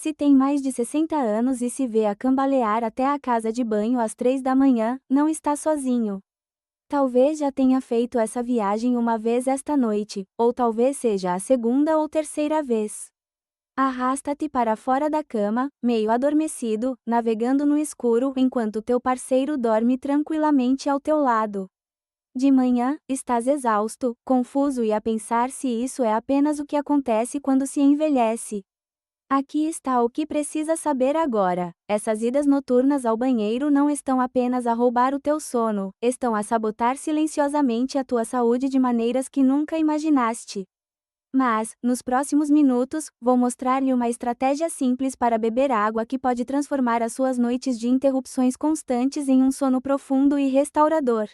Se tem mais de 60 anos e se vê a cambalear até a casa de banho às 3 da manhã, não está sozinho. Talvez já tenha feito essa viagem uma vez esta noite, ou talvez seja a segunda ou terceira vez. Arrasta-te para fora da cama, meio adormecido, navegando no escuro enquanto teu parceiro dorme tranquilamente ao teu lado. De manhã, estás exausto, confuso e a pensar se isso é apenas o que acontece quando se envelhece. Aqui está o que precisa saber agora: essas idas noturnas ao banheiro não estão apenas a roubar o teu sono, estão a sabotar silenciosamente a tua saúde de maneiras que nunca imaginaste. Mas, nos próximos minutos, vou mostrar-lhe uma estratégia simples para beber água que pode transformar as suas noites de interrupções constantes em um sono profundo e restaurador.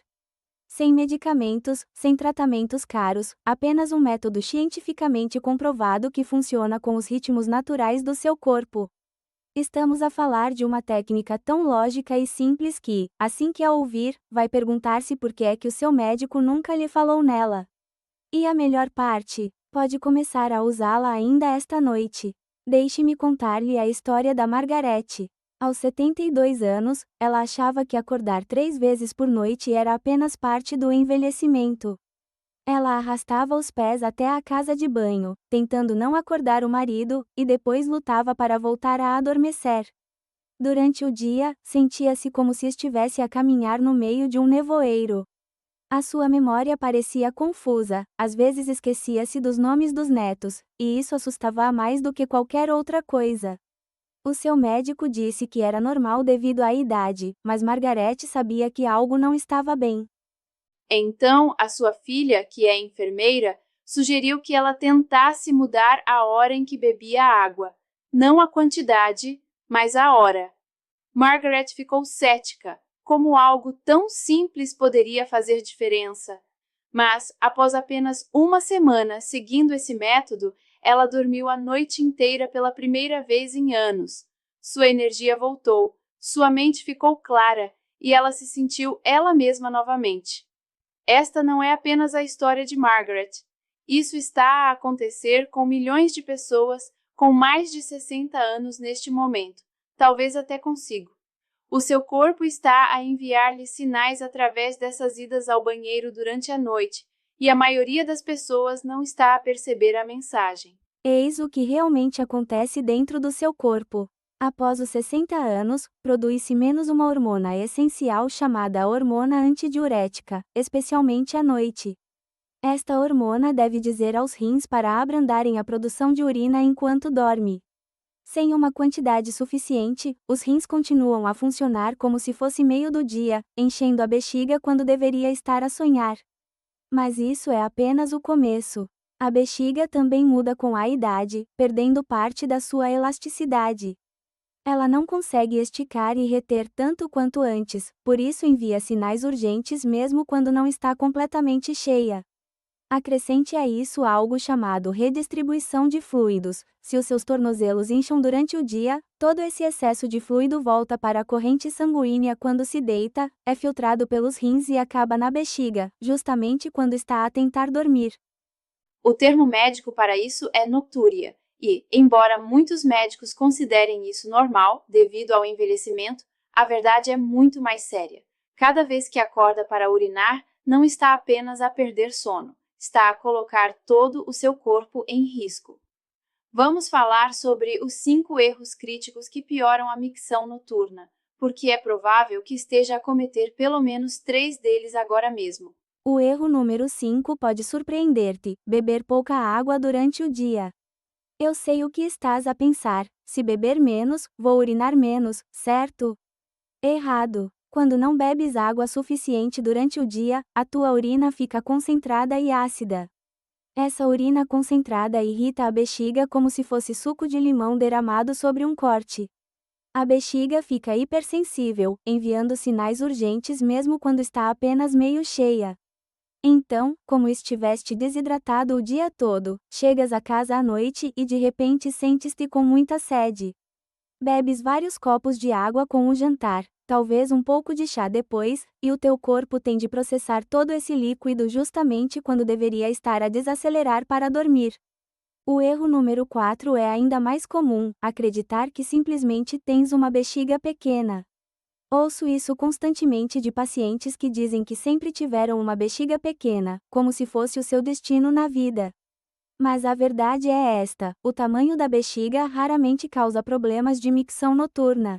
Sem medicamentos, sem tratamentos caros, apenas um método cientificamente comprovado que funciona com os ritmos naturais do seu corpo. Estamos a falar de uma técnica tão lógica e simples que, assim que a ouvir, vai perguntar-se por que é que o seu médico nunca lhe falou nela. E a melhor parte, pode começar a usá-la ainda esta noite. Deixe-me contar-lhe a história da Margarete. Aos 72 anos, ela achava que acordar 3 vezes por noite era apenas parte do envelhecimento. Ela arrastava os pés até a casa de banho, tentando não acordar o marido, e depois lutava para voltar a adormecer. Durante o dia, sentia-se como se estivesse a caminhar no meio de um nevoeiro. A sua memória parecia confusa, às vezes esquecia-se dos nomes dos netos, e isso assustava-a mais do que qualquer outra coisa. O seu médico disse que era normal devido à idade, mas Margarete sabia que algo não estava bem. Então, a sua filha, que é enfermeira, sugeriu que ela tentasse mudar a hora em que bebia água, não a quantidade, mas a hora. Margaret ficou cética, como algo tão simples poderia fazer diferença. Mas, após apenas uma semana seguindo esse método, ela dormiu a noite inteira pela primeira vez em anos. Sua energia voltou, sua mente ficou clara e ela se sentiu ela mesma novamente. Esta não é apenas a história de Margaret. Isso está a acontecer com milhões de pessoas com mais de 60 anos neste momento, talvez até consigo. O seu corpo está a enviar-lhe sinais através dessas idas ao banheiro durante a noite, e a maioria das pessoas não está a perceber a mensagem. Eis o que realmente acontece dentro do seu corpo. Após os 60 anos, produz-se menos uma hormona essencial chamada hormona antidiurética, especialmente à noite. Esta hormona deve dizer aos rins para abrandarem a produção de urina enquanto dorme. Sem uma quantidade suficiente, os rins continuam a funcionar como se fosse meio do dia, enchendo a bexiga quando deveria estar a sonhar. Mas isso é apenas o começo. A bexiga também muda com a idade, perdendo parte da sua elasticidade. Ela não consegue esticar e reter tanto quanto antes, por isso envia sinais urgentes mesmo quando não está completamente cheia. Acrescente a isso algo chamado redistribuição de fluidos. Se os seus tornozelos incham durante o dia, todo esse excesso de fluido volta para a corrente sanguínea quando se deita, é filtrado pelos rins e acaba na bexiga, justamente quando está a tentar dormir. O termo médico para isso é noctúria, e, embora muitos médicos considerem isso normal, devido ao envelhecimento, a verdade é muito mais séria. Cada vez que acorda para urinar, não está apenas a perder sono, está a colocar todo o seu corpo em risco. Vamos falar sobre os 5 erros críticos que pioram a micção noturna, porque é provável que esteja a cometer pelo menos 3 deles agora mesmo. O erro número 5 pode surpreender-te: beber pouca água durante o dia. Eu sei o que estás a pensar: se beber menos, vou urinar menos, certo? Errado. Quando não bebes água suficiente durante o dia, a tua urina fica concentrada e ácida. Essa urina concentrada irrita a bexiga como se fosse suco de limão derramado sobre um corte. A bexiga fica hipersensível, enviando sinais urgentes mesmo quando está apenas meio cheia. Então, como estiveste desidratado o dia todo, chegas a casa à noite e de repente sentes-te com muita sede. Bebes vários copos de água com o jantar, talvez um pouco de chá depois, e o teu corpo tem de processar todo esse líquido justamente quando deveria estar a desacelerar para dormir. O erro número 4 é ainda mais comum, acreditar que simplesmente tens uma bexiga pequena. Ouço isso constantemente de pacientes que dizem que sempre tiveram uma bexiga pequena, como se fosse o seu destino na vida. Mas a verdade é esta: o tamanho da bexiga raramente causa problemas de micção noturna.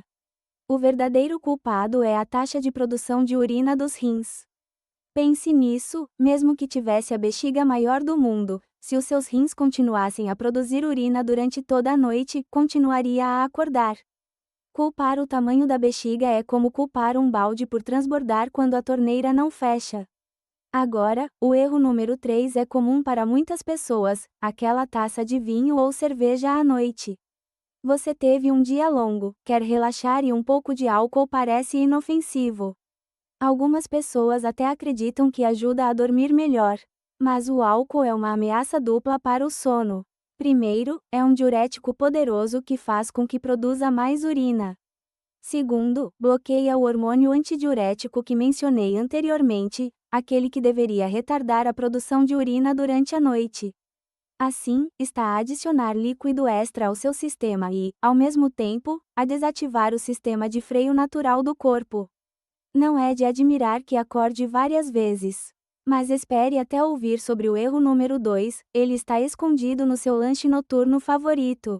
O verdadeiro culpado é a taxa de produção de urina dos rins. Pense nisso, mesmo que tivesse a bexiga maior do mundo, se os seus rins continuassem a produzir urina durante toda a noite, continuaria a acordar. Culpar o tamanho da bexiga é como culpar um balde por transbordar quando a torneira não fecha. Agora, o erro número 3 é comum para muitas pessoas: aquela taça de vinho ou cerveja à noite. Você teve um dia longo, quer relaxar e um pouco de álcool parece inofensivo. Algumas pessoas até acreditam que ajuda a dormir melhor. Mas o álcool é uma ameaça dupla para o sono. Primeiro, é um diurético poderoso que faz com que produza mais urina. Segundo, bloqueia o hormônio antidiurético que mencionei anteriormente, aquele que deveria retardar a produção de urina durante a noite. Assim, está a adicionar líquido extra ao seu sistema e, ao mesmo tempo, a desativar o sistema de freio natural do corpo. Não é de admirar que acorde várias vezes. Mas espere até ouvir sobre o erro número 2, ele está escondido no seu lanche noturno favorito.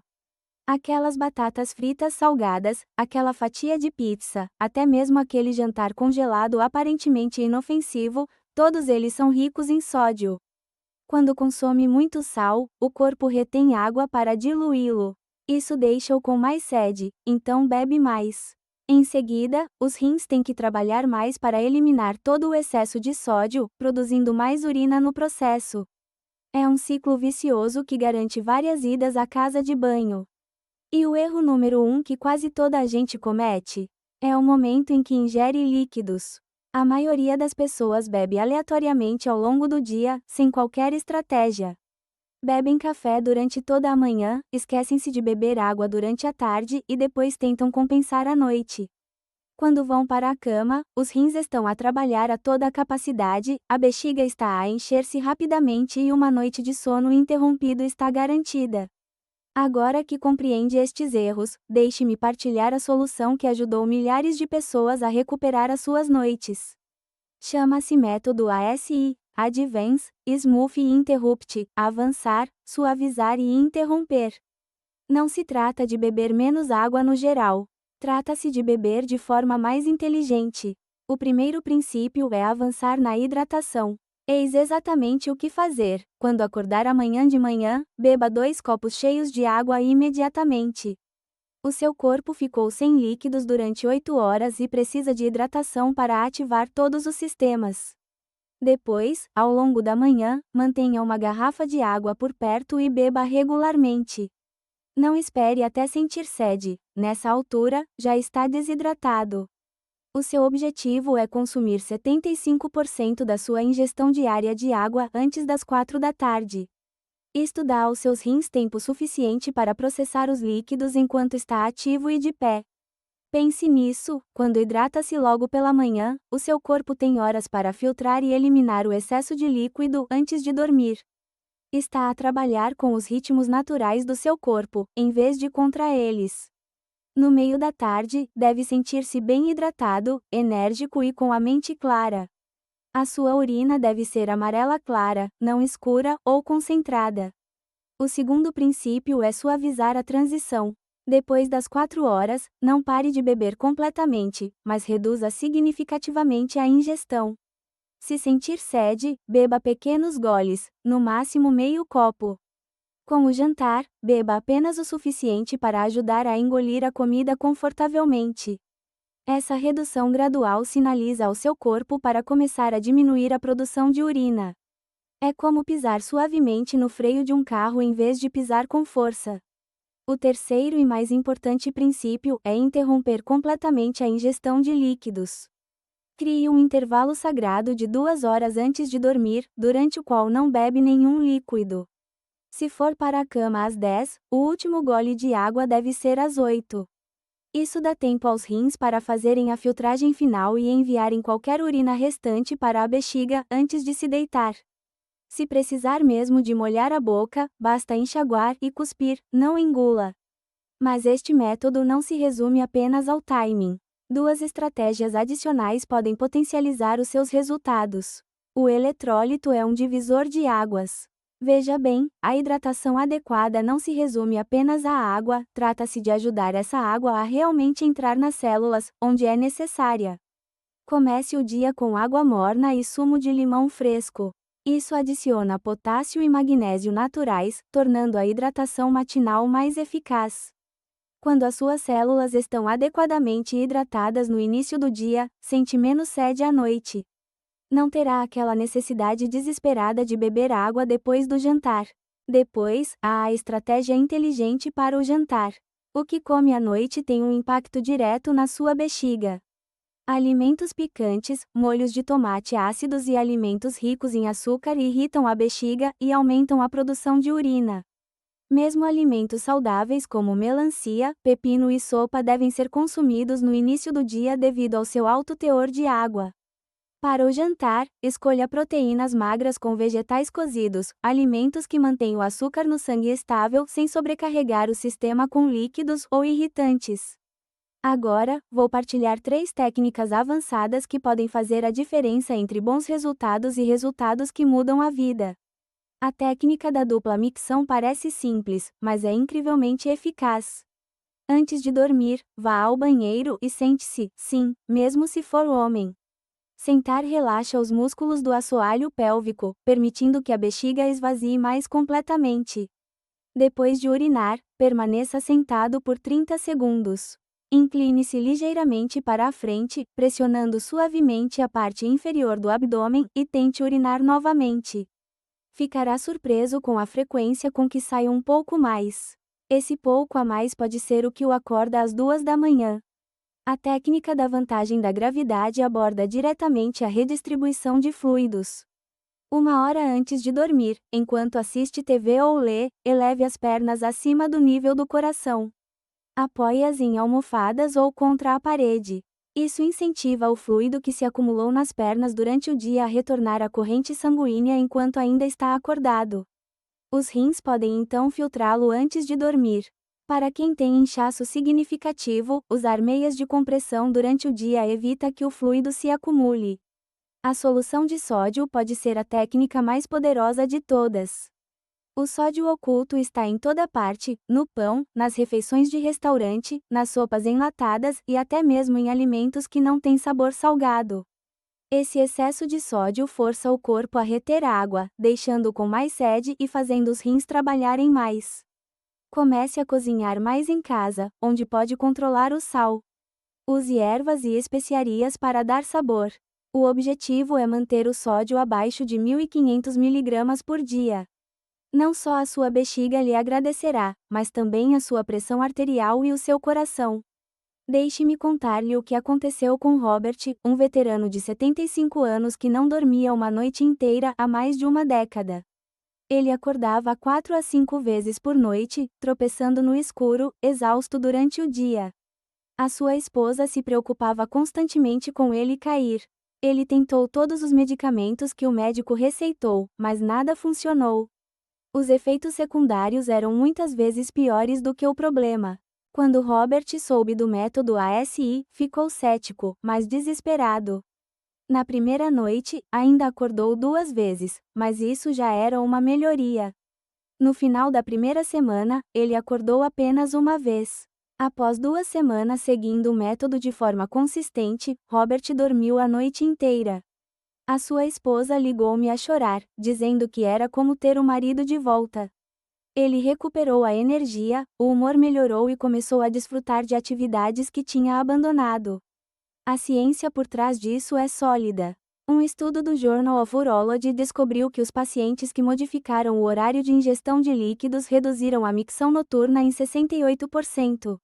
Aquelas batatas fritas salgadas, aquela fatia de pizza, até mesmo aquele jantar congelado aparentemente inofensivo, todos eles são ricos em sódio. Quando consome muito sal, o corpo retém água para diluí-lo. Isso deixa-o com mais sede, então bebe mais. Em seguida, os rins têm que trabalhar mais para eliminar todo o excesso de sódio, produzindo mais urina no processo. É um ciclo vicioso que garante várias idas à casa de banho. E o erro número 1 que quase toda a gente comete? É o momento em que ingere líquidos. A maioria das pessoas bebe aleatoriamente ao longo do dia, sem qualquer estratégia. Bebem café durante toda a manhã, esquecem-se de beber água durante a tarde e depois tentam compensar à noite. Quando vão para a cama, os rins estão a trabalhar a toda a capacidade, a bexiga está a encher-se rapidamente e uma noite de sono interrompido está garantida. Agora que compreende estes erros, deixe-me partilhar a solução que ajudou milhares de pessoas a recuperar as suas noites. Chama-se método ASI. Advance, Smooth e Interrupt, avançar, suavizar e interromper. Não se trata de beber menos água no geral. Trata-se de beber de forma mais inteligente. O primeiro princípio é avançar na hidratação. Eis exatamente o que fazer. Quando acordar amanhã de manhã, beba 2 copos cheios de água imediatamente. O seu corpo ficou sem líquidos durante 8 horas e precisa de hidratação para ativar todos os sistemas. Depois, ao longo da manhã, mantenha uma garrafa de água por perto e beba regularmente. Não espere até sentir sede, nessa altura, já está desidratado. O seu objetivo é consumir 75% da sua ingestão diária de água antes das 4 da tarde. Isto dá aos seus rins tempo suficiente para processar os líquidos enquanto está ativo e de pé. Pense nisso: quando hidrata-se logo pela manhã, o seu corpo tem horas para filtrar e eliminar o excesso de líquido antes de dormir. Está a trabalhar com os ritmos naturais do seu corpo, em vez de contra eles. No meio da tarde, deve sentir-se bem hidratado, enérgico e com a mente clara. A sua urina deve ser amarela clara, não escura ou concentrada. O segundo princípio é suavizar a transição. Depois das 4 horas, não pare de beber completamente, mas reduza significativamente a ingestão. Se sentir sede, beba pequenos goles, no máximo meio copo. Com o jantar, beba apenas o suficiente para ajudar a engolir a comida confortavelmente. Essa redução gradual sinaliza ao seu corpo para começar a diminuir a produção de urina. É como pisar suavemente no freio de um carro em vez de pisar com força. O terceiro e mais importante princípio é interromper completamente a ingestão de líquidos. Crie um intervalo sagrado de 2 horas antes de dormir, durante o qual não bebe nenhum líquido. Se for para a cama às 10, o último gole de água deve ser às 8. Isso dá tempo aos rins para fazerem a filtragem final e enviarem qualquer urina restante para a bexiga antes de se deitar. Se precisar mesmo de molhar a boca, basta enxaguar e cuspir, não engula. Mas este método não se resume apenas ao timing. Duas estratégias adicionais podem potencializar os seus resultados. O eletrólito é um divisor de águas. Veja bem, a hidratação adequada não se resume apenas à água, trata-se de ajudar essa água a realmente entrar nas células, onde é necessária. Comece o dia com água morna e sumo de limão fresco. Isso adiciona potássio e magnésio naturais, tornando a hidratação matinal mais eficaz. Quando as suas células estão adequadamente hidratadas no início do dia, sente menos sede à noite. Não terá aquela necessidade desesperada de beber água depois do jantar. Depois, há a estratégia inteligente para o jantar. O que come à noite tem um impacto direto na sua bexiga. Alimentos picantes, molhos de tomate ácidos e alimentos ricos em açúcar irritam a bexiga e aumentam a produção de urina. Mesmo alimentos saudáveis como melancia, pepino e sopa devem ser consumidos no início do dia devido ao seu alto teor de água. Para o jantar, escolha proteínas magras com vegetais cozidos, alimentos que mantêm o açúcar no sangue estável sem sobrecarregar o sistema com líquidos ou irritantes. Agora, vou partilhar 3 técnicas avançadas que podem fazer a diferença entre bons resultados e resultados que mudam a vida. A técnica da dupla micção parece simples, mas é incrivelmente eficaz. Antes de dormir, vá ao banheiro e sente-se, sim, mesmo se for homem. Sentar relaxa os músculos do assoalho pélvico, permitindo que a bexiga esvazie mais completamente. Depois de urinar, permaneça sentado por 30 segundos. Incline-se ligeiramente para a frente, pressionando suavemente a parte inferior do abdômen e tente urinar novamente. Ficará surpreso com a frequência com que sai um pouco mais. Esse pouco a mais pode ser o que o acorda às 2 da manhã. A técnica da vantagem da gravidade aborda diretamente a redistribuição de fluidos. 1 hora antes de dormir, enquanto assiste TV ou lê, eleve as pernas acima do nível do coração. Apoie-as em almofadas ou contra a parede. Isso incentiva o fluido que se acumulou nas pernas durante o dia a retornar à corrente sanguínea enquanto ainda está acordado. Os rins podem então filtrá-lo antes de dormir. Para quem tem inchaço significativo, usar meias de compressão durante o dia evita que o fluido se acumule. A solução de sódio pode ser a técnica mais poderosa de todas. O sódio oculto está em toda parte, no pão, nas refeições de restaurante, nas sopas enlatadas e até mesmo em alimentos que não têm sabor salgado. Esse excesso de sódio força o corpo a reter água, deixando-o com mais sede e fazendo os rins trabalharem mais. Comece a cozinhar mais em casa, onde pode controlar o sal. Use ervas e especiarias para dar sabor. O objetivo é manter o sódio abaixo de 1.500 mg por dia. Não só a sua bexiga lhe agradecerá, mas também a sua pressão arterial e o seu coração. Deixe-me contar-lhe o que aconteceu com Robert, um veterano de 75 anos que não dormia uma noite inteira há mais de uma década. Ele acordava 4 a 5 vezes por noite, tropeçando no escuro, exausto durante o dia. A sua esposa se preocupava constantemente com ele cair. Ele tentou todos os medicamentos que o médico receitou, mas nada funcionou. Os efeitos secundários eram muitas vezes piores do que o problema. Quando Robert soube do método ASI, ficou cético, mas desesperado. Na primeira noite, ainda acordou 2 vezes, mas isso já era uma melhoria. No final da primeira semana, ele acordou apenas 1 vez. Após 2 semanas seguindo o método de forma consistente, Robert dormiu a noite inteira. A sua esposa ligou-me a chorar, dizendo que era como ter o marido de volta. Ele recuperou a energia, o humor melhorou e começou a desfrutar de atividades que tinha abandonado. A ciência por trás disso é sólida. Um estudo do Journal of Urology descobriu que os pacientes que modificaram o horário de ingestão de líquidos reduziram a micção noturna em 68%.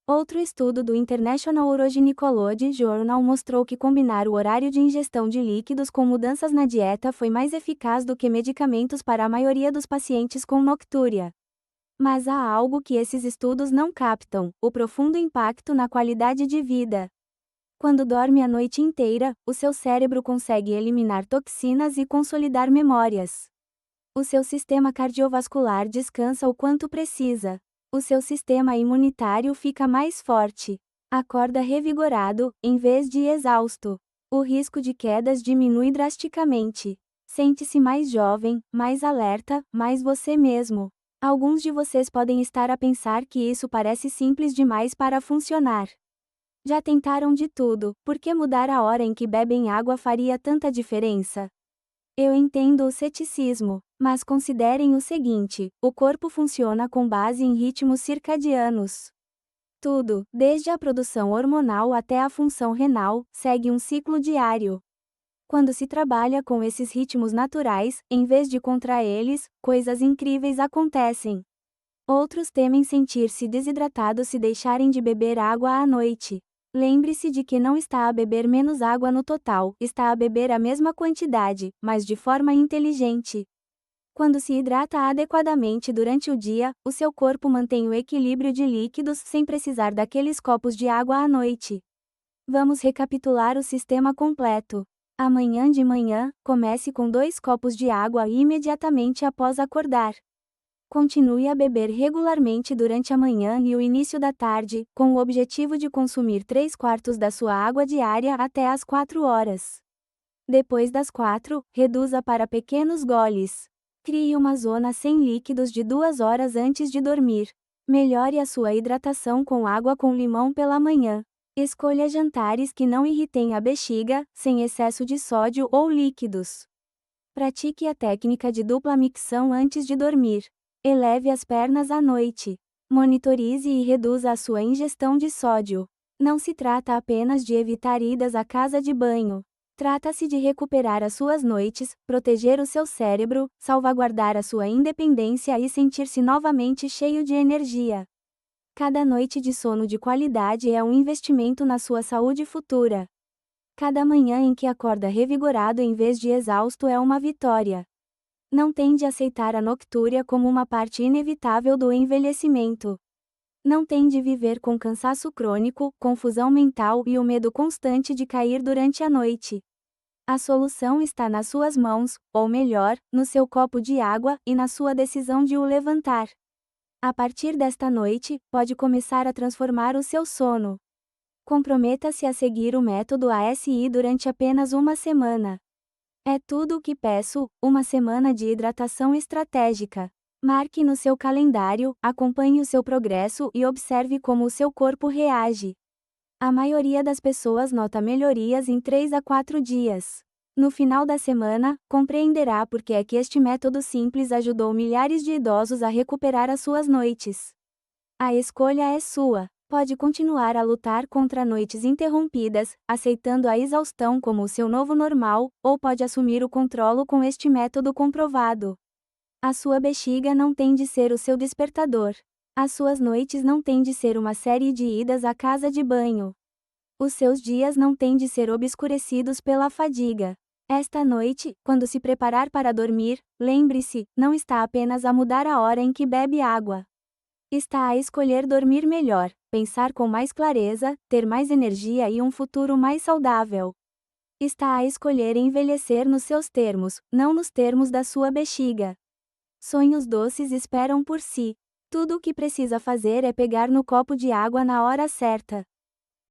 Outro estudo do International Urogynecology Journal mostrou que combinar o horário de ingestão de líquidos com mudanças na dieta foi mais eficaz do que medicamentos para a maioria dos pacientes com noctúria. Mas há algo que esses estudos não captam: o profundo impacto na qualidade de vida. Quando dorme a noite inteira, o seu cérebro consegue eliminar toxinas e consolidar memórias. O seu sistema cardiovascular descansa o quanto precisa. O seu sistema imunitário fica mais forte. Acorda revigorado, em vez de exausto. O risco de quedas diminui drasticamente. Sente-se mais jovem, mais alerta, mais você mesmo. Alguns de vocês podem estar a pensar que isso parece simples demais para funcionar. Já tentaram de tudo, por que mudar a hora em que bebem água faria tanta diferença? Eu entendo o ceticismo, mas considerem o seguinte: o corpo funciona com base em ritmos circadianos. Tudo, desde a produção hormonal até a função renal, segue um ciclo diário. Quando se trabalha com esses ritmos naturais, em vez de contra eles, coisas incríveis acontecem. Outros temem sentir-se desidratados se deixarem de beber água à noite. Lembre-se de que não está a beber menos água no total, está a beber a mesma quantidade, mas de forma inteligente. Quando se hidrata adequadamente durante o dia, o seu corpo mantém o equilíbrio de líquidos sem precisar daqueles copos de água à noite. Vamos recapitular o sistema completo. Amanhã de manhã, comece com 2 copos de água imediatamente após acordar. Continue a beber regularmente durante a manhã e o início da tarde, com o objetivo de consumir 3/4 da sua água diária até às 4 horas. Depois das 4, reduza para pequenos goles. Crie uma zona sem líquidos de 2 horas antes de dormir. Melhore a sua hidratação com água com limão pela manhã. Escolha jantares que não irritem a bexiga, sem excesso de sódio ou líquidos. Pratique a técnica de dupla micção antes de dormir. Eleve as pernas à noite. Monitorize e reduza a sua ingestão de sódio. Não se trata apenas de evitar idas à casa de banho. Trata-se de recuperar as suas noites, proteger o seu cérebro, salvaguardar a sua independência e sentir-se novamente cheio de energia. Cada noite de sono de qualidade é um investimento na sua saúde futura. Cada manhã em que acorda revigorado em vez de exausto é uma vitória. Não tende a aceitar a noctúria como uma parte inevitável do envelhecimento. Não tende a viver com cansaço crônico, confusão mental e o medo constante de cair durante a noite. A solução está nas suas mãos, ou melhor, no seu copo de água, e na sua decisão de o levantar. A partir desta noite, pode começar a transformar o seu sono. Comprometa-se a seguir o método ASI durante apenas uma semana. É tudo o que peço, uma semana de hidratação estratégica. Marque no seu calendário, acompanhe o seu progresso e observe como o seu corpo reage. A maioria das pessoas nota melhorias em 3 a 4 dias. No final da semana, compreenderá por que é que este método simples ajudou milhares de idosos a recuperar as suas noites. A escolha é sua. Pode continuar a lutar contra noites interrompidas, aceitando a exaustão como o seu novo normal, ou pode assumir o controle com este método comprovado. A sua bexiga não tem de ser o seu despertador. As suas noites não têm de ser uma série de idas à casa de banho. Os seus dias não têm de ser obscurecidos pela fadiga. Esta noite, quando se preparar para dormir, lembre-se, não está apenas a mudar a hora em que bebe água. Está a escolher dormir melhor, pensar com mais clareza, ter mais energia e um futuro mais saudável. Está a escolher envelhecer nos seus termos, não nos termos da sua bexiga. Sonhos doces esperam por si. Tudo o que precisa fazer é pegar no copo de água na hora certa.